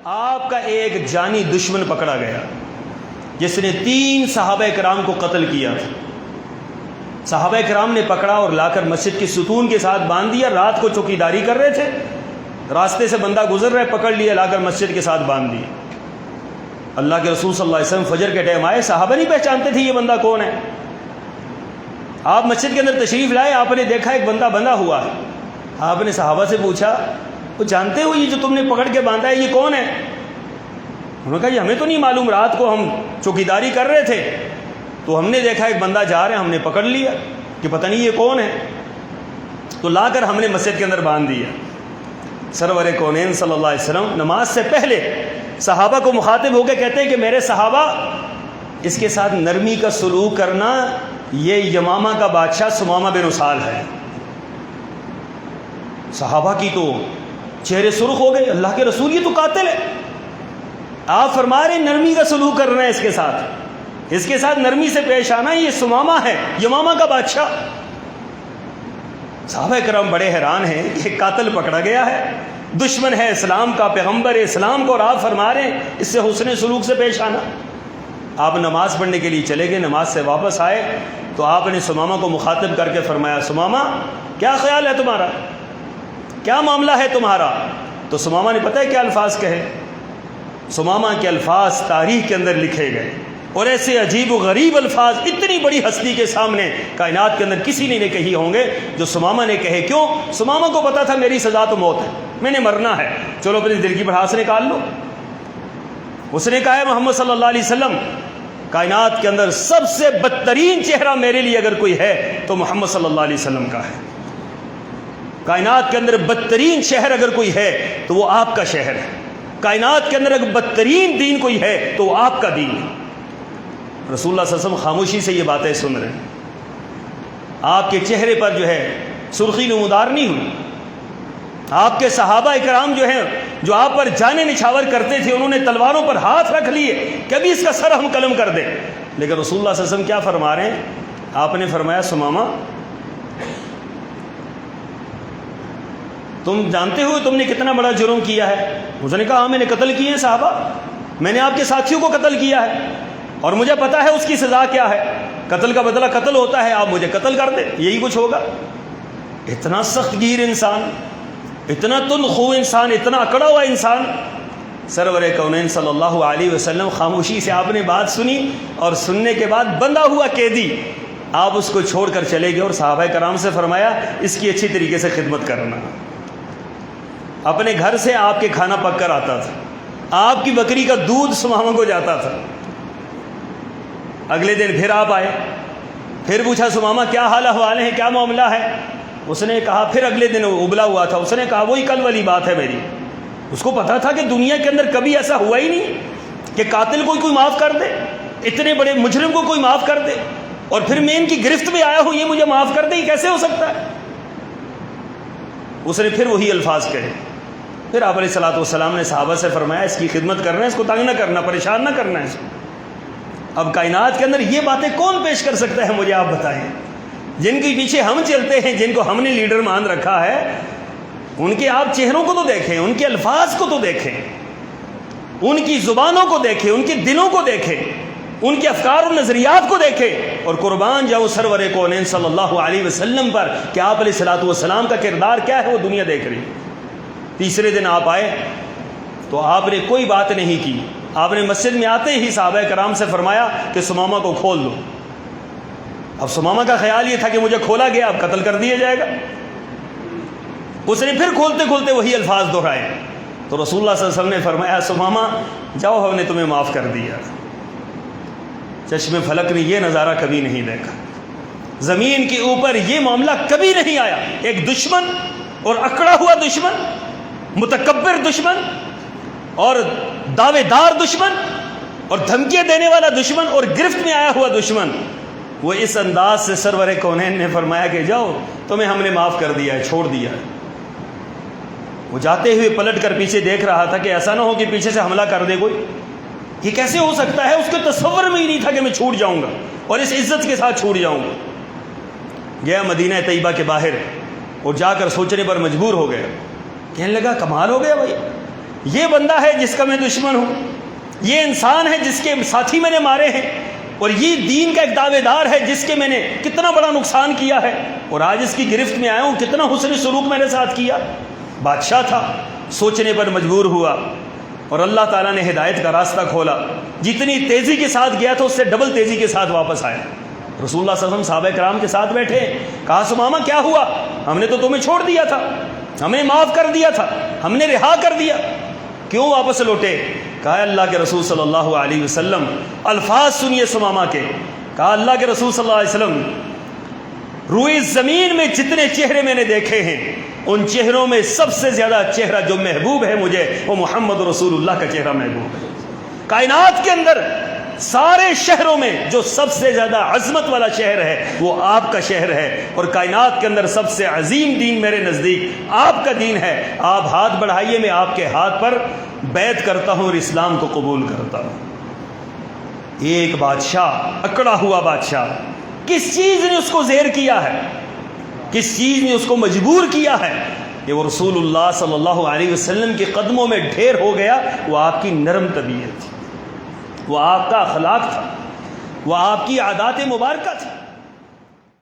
آپ کا ایک جانی دشمن پکڑا گیا جس نے 3 صحابہ کرام کو قتل کیا تھا. صحابہ کرام نے پکڑا اور لا کر مسجد کی ستون کے ساتھ باندھ دیا. رات کو چوکیداری کر رہے تھے, راستے سے بندہ گزر رہا ہے, پکڑ لیا, لا کر مسجد کے ساتھ باندھ دیا. اللہ کے رسول صلی اللہ علیہ وسلم فجر کے ٹائم آئے, صحابہ نہیں پہچانتے تھے یہ بندہ کون ہے. آپ مسجد کے اندر تشریف لائے, آپ نے دیکھا ایک بندہ بندھا ہوا ہے. آپ نے صحابہ سے پوچھا, وہ جانتے ہو یہ جو تم نے پکڑ کے باندھا ہے یہ کون ہے؟ انہوں نے کہا یہ ہمیں تو نہیں معلوم, رات کو ہم چوکیداری کر رہے تھے تو ہم نے دیکھا ایک بندہ جا رہا ہے, ہم نے پکڑ لیا کہ پتہ نہیں یہ کون ہے, تو لا کر ہم نے مسجد کے اندر باندھ دیا. سرور کونین صلی اللہ علیہ وسلم نماز سے پہلے صحابہ کو مخاطب ہو کے کہتے ہیں کہ میرے صحابہ, اس کے ساتھ نرمی کا سلوک کرنا, یہ یمامہ کا بادشاہ سمامہ بن اسال ہے. صحابہ کی تو چہرے سرخ ہو گئے, اللہ کے رسول یہ تو قاتل ہے. آپ فرما رہے ہیں نرمی کا سلوک کرنا ہے, اس کے ساتھ نرمی سے پیش آنا, یہ سمامہ ہے, یمامہ کا بادشاہ. صحابہ کرام بڑے حیران ہیں کہ قاتل پکڑا گیا ہے, دشمن ہے اسلام کا, پیغمبر اسلام کو, اور آپ فرما رہے ہیں اس سے حسن سلوک سے پیش آنا. آپ نماز پڑھنے کے لیے چلے گئے, نماز سے واپس آئے تو آپ نے سمامہ کو مخاطب کر کے فرمایا, سمامہ کیا خیال ہے تمہارا, کیا معاملہ ہے تمہارا؟ تو سمامہ نے پتہ ہے کیا الفاظ کہے؟ سمامہ کے الفاظ تاریخ کے اندر لکھے گئے, اور ایسے عجیب و غریب الفاظ اتنی بڑی ہستی کے سامنے کائنات کے اندر کسی نے کہی ہوں گے جو سمامہ نے کہے. کیوں؟ سمامہ کو پتا تھا میری سزا تو موت ہے, میں نے مرنا ہے, چلو اپنے دل کی بھڑاس نکال لو. اس نے کہا ہے محمد صلی اللہ علیہ وسلم, کائنات کے اندر سب سے بدترین چہرہ میرے لیے اگر کوئی ہے تو محمد صلی اللہ علیہ وسلم کا ہے. کائنات کے اندر بدترین شہر اگر کوئی ہے تو وہ آپ کا شہر ہے. کائنات کے اندر اگر بدترین دین کوئی ہے تو وہ آپ کا دین ہے. رسول اللہ صلی اللہ علیہ وسلم خاموشی سے یہ باتیں سن رہے ہیں. آپ کے چہرے پر جو ہے سرخی نمودار نہیں ہوئی. آپ کے صحابہ اکرام جو ہیں, جو آپ پر جانے نچھاور کرتے تھے, انہوں نے تلواروں پر ہاتھ رکھ لیے کہ ابھی اس کا سر ہم قلم کر دیں. لیکن رسول اللہ صلی اللہ علیہ وسلم کیا فرما رہے ہیں؟ آپ نے فرمایا, سمامہ تم جانتے ہو تم نے کتنا بڑا جرم کیا ہے؟ اس نے کہا ہاں میں نے قتل کیے ہیں صحابہ, میں نے آپ کے ساتھیوں کو قتل کیا ہے, اور مجھے پتا ہے اس کی سزا کیا ہے. قتل کا بدلہ قتل ہوتا ہے, آپ مجھے قتل کر دیں, یہی کچھ ہوگا. اتنا سخت گیر انسان, اتنا تندخو انسان, اتنا اکڑا ہوا انسان. سرور کونین صلی اللہ علیہ وسلم خاموشی سے آپ نے بات سنی, اور سننے کے بعد بندھا ہوا قیدی آپ اس کو چھوڑ کر چلے گئے, اور صحابہ کرام سے فرمایا اس کی اچھی طریقے سے خدمت کرنا. اپنے گھر سے آپ کے کھانا پک کر آتا تھا, آپ کی بکری کا دودھ سمامہ کو جاتا تھا. اگلے دن پھر آپ آئے, پھر پوچھا سمامہ کیا حال احوال ہیں, کیا معاملہ ہے؟ اس نے کہا, پھر اگلے دن ابلا ہوا تھا, اس نے کہا وہی کل والی بات ہے میری. اس کو پتا تھا کہ دنیا کے اندر کبھی ایسا ہوا ہی نہیں کہ قاتل کو کوئی معاف کر دے, اتنے بڑے مجرم کو کوئی معاف کر دے, اور پھر میں ان کی گرفت میں آیا ہوں یہ مجھے معاف کر دے, یہ کیسے ہو سکتا ہے؟ اس نے پھر وہی الفاظ کہے. پھر آپ علیہ الصلوۃ والسلام نے صحابہ سے فرمایا اس کی خدمت کرنا ہے, اس کو تنگ نہ کرنا, پریشان نہ کرنا ہے اس کو. اب کائنات کے اندر یہ باتیں کون پیش کر سکتا ہے مجھے آپ بتائیں؟ جن کے پیچھے ہم چلتے ہیں, جن کو ہم نے لیڈر مان رکھا ہے, ان کے آپ چہروں کو تو دیکھیں, ان کے الفاظ کو تو دیکھیں, ان کی زبانوں کو دیکھیں, ان کے دلوں کو دیکھیں, ان کے افکار و نظریات کو دیکھیں, اور قربان جاؤ سرور کونین صلی اللہ علیہ وسلم پر کہ آپ علیہ الصلوۃ والسلام کا کردار کیا ہے وہ دنیا دیکھ رہی. تیسرے دن آپ آئے تو آپ نے کوئی بات نہیں کی. آپ نے مسجد میں آتے ہی صحابہ کرام سے فرمایا کہ سمامہ کو کھول دو. اب سمامہ کا خیال یہ تھا کہ مجھے کھولا گیا, اب قتل کر دیا جائے گا. اس نے پھر کھولتے کھولتے وہی الفاظ دہرائے. تو رسول اللہ صلی اللہ علیہ وسلم نے فرمایا سمامہ جاؤ, ہم نے تمہیں معاف کر دیا. چشم فلک نے یہ نظارہ کبھی نہیں دیکھا, زمین کے اوپر یہ معاملہ کبھی نہیں آیا. ایک دشمن, اور اکڑا ہوا دشمن, متکبر دشمن, اور دعوے دار دشمن, اور دھمکیاں دینے والا دشمن, اور گرفت میں آیا ہوا دشمن, وہ اس انداز سے سرور کونین نے فرمایا کہ جاؤ تمہیں ہم نے معاف کر دیا ہے, چھوڑ دیا ہے. وہ جاتے ہوئے پلٹ کر پیچھے دیکھ رہا تھا کہ ایسا نہ ہو کہ پیچھے سے حملہ کر دے کوئی. یہ کیسے ہو سکتا ہے؟ اس کے تصور میں ہی نہیں تھا کہ میں چھوٹ جاؤں گا اور اس عزت کے ساتھ چھوٹ جاؤں گا. گیا مدینہ طیبہ کے باہر, اور جا کر سوچنے پر مجبور ہو گیا. کہنے لگا کمال ہو گیا بھائی, یہ بندہ ہے جس کا میں دشمن ہوں، یہ انسان ہے جس کے ساتھی میں نے مارے ہیں، اور یہ دین کا ایک دعوے دار ہے جس کے میں نے کتنا بڑا نقصان کیا ہے، اور آج اس کی گرفت میں آیا ہوں، کتنا حسن سلوک میرے ساتھ کیا۔ بادشاہ تھا، سوچنے پر مجبور ہوا، اور اللہ تعالیٰ نے ہدایت کا راستہ کھولا۔ جتنی تیزی کے ساتھ گیا تھا اس سے ڈبل تیزی کے ساتھ واپس آیا۔ رسول اللہ صلی اللہ علیہ وسلم صحابہ کرام کے ساتھ بیٹھے، کہا سمامہ کیا ہوا؟ ہم نے تو تمہیں چھوڑ دیا تھا، ہمیں معاف کر دیا تھا، ہم نے رہا کر دیا، کیوں واپس لوٹے؟ کہا اللہ کے رسول صلی اللہ علیہ وسلم، الفاظ سنیے سمامہ کے، کہا اللہ کے رسول صلی اللہ علیہ وسلم، روئے زمین میں جتنے چہرے میں نے دیکھے ہیں ان چہروں میں سب سے زیادہ چہرہ جو محبوب ہے مجھے وہ محمد رسول اللہ کا چہرہ محبوب ہے۔ کائنات کے اندر سارے شہروں میں جو سب سے زیادہ عظمت والا شہر ہے وہ آپ کا شہر ہے، اور کائنات کے اندر سب سے عظیم دین میرے نزدیک آپ کا دین ہے۔ آپ ہاتھ بڑھائیے، میں آپ کے ہاتھ پر بیعت کرتا ہوں اور اسلام کو قبول کرتا ہوں۔ ایک بادشاہ، اکڑا ہوا بادشاہ، کس چیز نے اس کو زیر کیا ہے، کس چیز نے اس کو مجبور کیا ہے کہ وہ رسول اللہ صلی اللہ علیہ وسلم کے قدموں میں ڈھیر ہو گیا؟ وہ آپ کی نرم طبیعت تھی، وہ آپ کا اخلاق تھا، وہ آپ کی عادات مبارکہ تھی۔